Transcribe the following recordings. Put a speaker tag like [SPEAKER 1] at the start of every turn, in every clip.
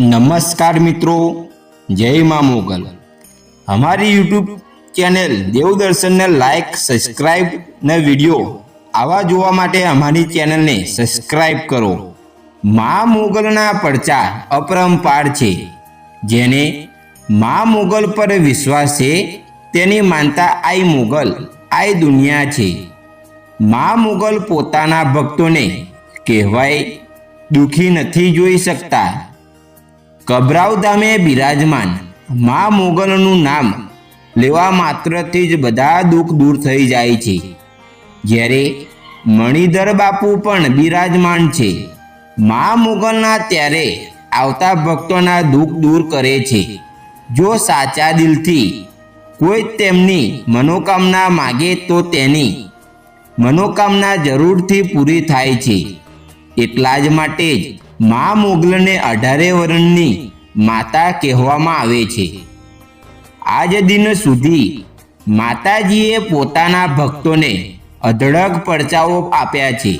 [SPEAKER 1] नमस्कार मित्रों, जय माँ मोगल। हमारी यूट्यूब चैनल देवदर्शन ने लाइक सब्सक्राइब ने वीडियो आवा जोवा माटे हमारी चैनल ने सब्सक्राइब करो। माँ मोगलना पर्चा अपरंपार छे। जेने माँ मोगल पर विश्वास छे तेनी मानता आई मोगल आई दुनिया छे। माँ मोगल पोताना भक्तोने कहेवाय दुखी नहीं जोई सकता। कबराव धामे बिराजमान माँ मोगलનું નામ લેવા માત્રથી જ બધા દુઃખ દૂર થઈ જાય છે। જ્યારે મણિધર બાપુ પણ બિરાજમાન છે। મા મોગલના ત્યારે આવતા ભક્તોના દુઃખ દૂર કરે છે। જો સાચા દિલથી કોઈ તેમની મનોકામના માગે તો તેની મનોકામના જરૂરથી પૂરી થાય છે। એટલા જ માટે જ माँ मोगलने 18 वर्षनी माता कहेवामां आवे छे। आज दिन सुधी माताजीए पोताना भक्तोने अधड़क पर्चाओ आप्या छे।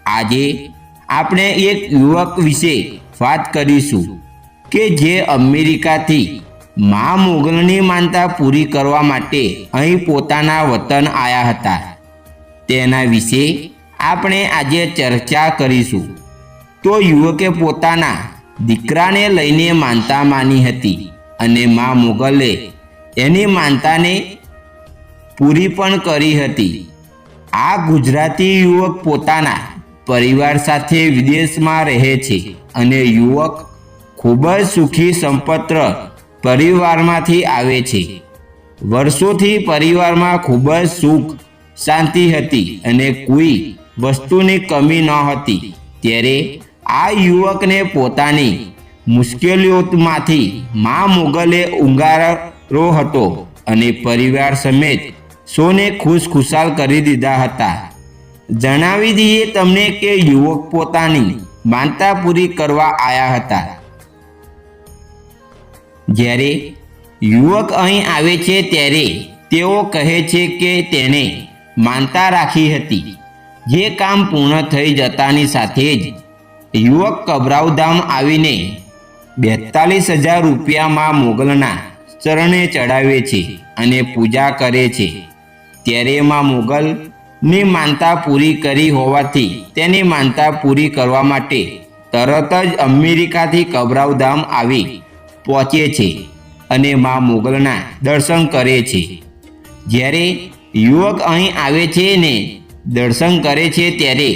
[SPEAKER 1] आजे आपणे एक युवक विषे वात करीशुं के जे अमेरिकाथी माँ मोगलनी मानता पूरी करवा माटे अहीं पोताना वतन आया हता। तेना विषे आपणे आजे चर्चा करीशुं। तो युवके पोताना दीकराने लईने मानता मानी हती अने माँ मोगले एनी मानताने पूरी पण करी हती। आ गुजराती युवक पोताना परिवार साथे विदेशमां रहे छे अने युवक खूब ज सुखी संपन्न परिवारमांथी आवे छे। वर्षोथी परिवारमां खूब ज सुख शांति हती अने कोई वस्तुनी कमी न हती। त्यारे आ युवक ने पोतानी मुश्केलीओमांथी माँ मोगले उंगारो हतो अने परिवार समेत सोने खुशखुशाल करी दीधा हता। जणावी दीए तमने के युवक पोतानी मानता पूरी करवा आया हता। ज्यारे युवक अहीं आवे छे त्यारे तेओ कहे छे के तेने मानता राखी हती। जे काम पूर्ण थई जतानी साथे ज युवक कबरावधाम आवीने 42,000 रूपिया माँ मोगलना चरणे चढ़ावे छे अने पूजा करे छे। त्यारे माँ मोगलनी मानता पूरी करी होवाथी तेनी मानता पूरी करवा माटे तरत ज अमेरिकाथी कबरावधाम आवी पहोंचे छे अने माँ मोगलना दर्शन करे छे। ज्यारे युवक अहीं आवे छे ने दर्शन करे छे त्यारे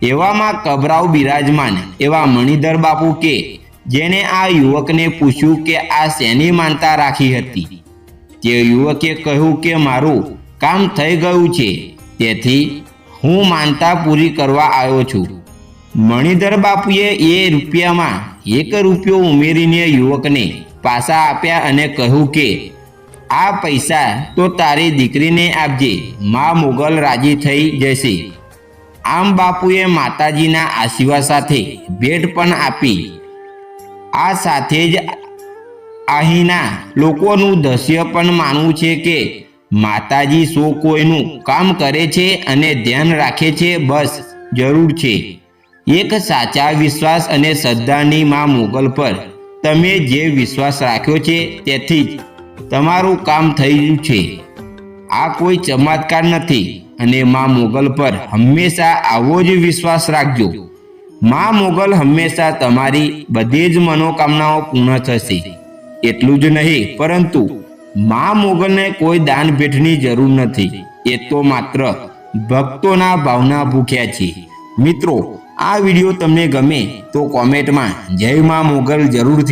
[SPEAKER 1] एवामां कबराव बिराजमान एवा मणिधर बापू के जेने आ युवकने पूछ्યું के आ शेनी मानता राखी हती। ते युवके कह्युं के मारुं काम थई गयुं छे तेथी हूँ मानता पूरी करवा आव्यो छुं। मणिधर बापुए ए रूपियामां 1 रूपियो उमेरीने युवकने पासा आप्या अने कह्युं के आ पैसा तो तारी दीकरीने आपजे, माँ मोगल राजी थई जशे। आम बापुए माताजीना आशीर्वाद साथे भेट पण आपी। आ साथे ज અહીંના લોકોનું દશ્ય પણ માનવું છે કે માતાજી સૌ કોઈનું કામ કરે છે અને ધ્યાન રાખે છે, બસ જરૂર છે એક સાચા વિશ્વાસ અને શ્રદ્ધાની માં મોગલ પર તમે જે વિશ્વાસ રાખ્યો છે તેથી જ તમારું કામ થયું છે। આ કોઈ ચમત્કાર નથી અને माँ मोगल पर हमेशा आवो ज विश्वास राखजो। माँ मोगल हमेशा तमारी बधी ज मनोकामनाओं पूर्ण थशे। एटलुं ज नहीं परंतु माँ मोगल ने कोई दान भेटनी जरूर नहीं। ए तो मात्र भक्तोना भावना भूख्या छे। मित्रों, आ विडियो तमने गमे तो कॉमेंट में जय माँ मोगल जरूर